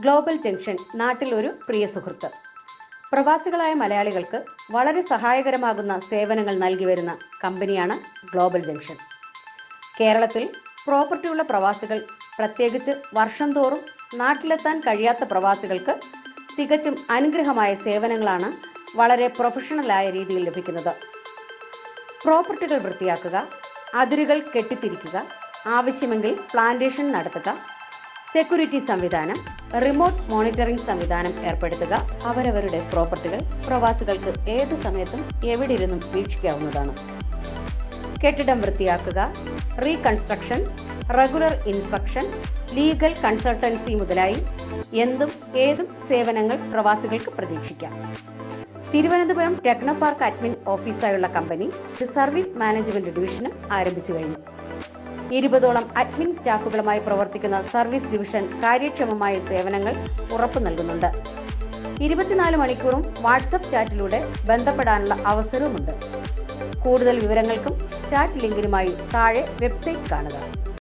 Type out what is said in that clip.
Global junction നാട്ടിൽ ഒരു പ്രിയ സുഹൃത്ത്. പ്രവാസികളായ മലയാളികൾക്ക് വളരെ സഹായകരമാകുന്ന സേവനങ്ങൾ നൽകി വരുന്ന കമ്പനിയാണ് ഗ്ലോബൽ ജംഗ്ഷൻ. കേരളത്തിൽ പ്രോപ്പർട്ടിയുള്ള പ്രവാസികൾ, പ്രത്യേകിച്ച് വർഷം തോറും നാട്ടിലെത്താൻ കഴിയാത്ത പ്രവാസികൾക്ക് തികച്ചും അനുഗ്രഹമായ സേവനങ്ങളാണ് വളരെ പ്രൊഫഷണലായ രീതിയിൽ ലഭിക്കുന്നത്. പ്രോപ്പർട്ടികൾ വൃത്തിയാക്കുക, അതിരുകൾ കെട്ടിത്തിരിക്കുക, ആവശ്യമെങ്കിൽ പ്ലാന്റേഷൻ നടത്തുക, സെക്യൂരിറ്റി സംവിധാനം, റിമോട്ട് മോണിറ്ററിംഗ് സംവിധാനം ഏർപ്പെടുത്തുക. അവരവരുടെ പ്രോപ്പർട്ടികൾ പ്രവാസികൾക്ക് ഏത് സമയത്തും എവിടെ ഇരുന്നും വീക്ഷിക്കാവുന്നതാണ്. കെട്ടിടം വൃത്തിയാക്കുക, reconstruction, regular inspection, legal consultancy മുതലായി എന്തും ഏതും സേവനങ്ങൾ പ്രവാസികൾക്ക് പ്രതീക്ഷിക്കാം. തിരുവനന്തപുരം ടെക്നോ പാർക്ക് അഡ്മിൻ ഓഫീസായുള്ള കമ്പനി ഒരു സർവീസ് മാനേജ്മെന്റ് ഡിവിഷനും ആരംഭിച്ചു കഴിഞ്ഞു. 20ഓളം അഡ്മിൻ സ്റ്റാഫുകളുമായി പ്രവർത്തിക്കുന്ന സർവീസ് ഡിവിഷൻ കാര്യക്ഷമമായ സേവനങ്ങൾ ഉറപ്പു നൽകുന്നുണ്ട്. 24 മണിക്കൂറും വാട്സപ്പ് ചാറ്റിലൂടെ ബന്ധപ്പെടാനുള്ള അവസരവുമുണ്ട്. കൂടുതൽ വിവരങ്ങൾക്കും ചാറ്റ് ലിങ്കിനുമായി താഴെ വെബ്സൈറ്റ് കാണുക.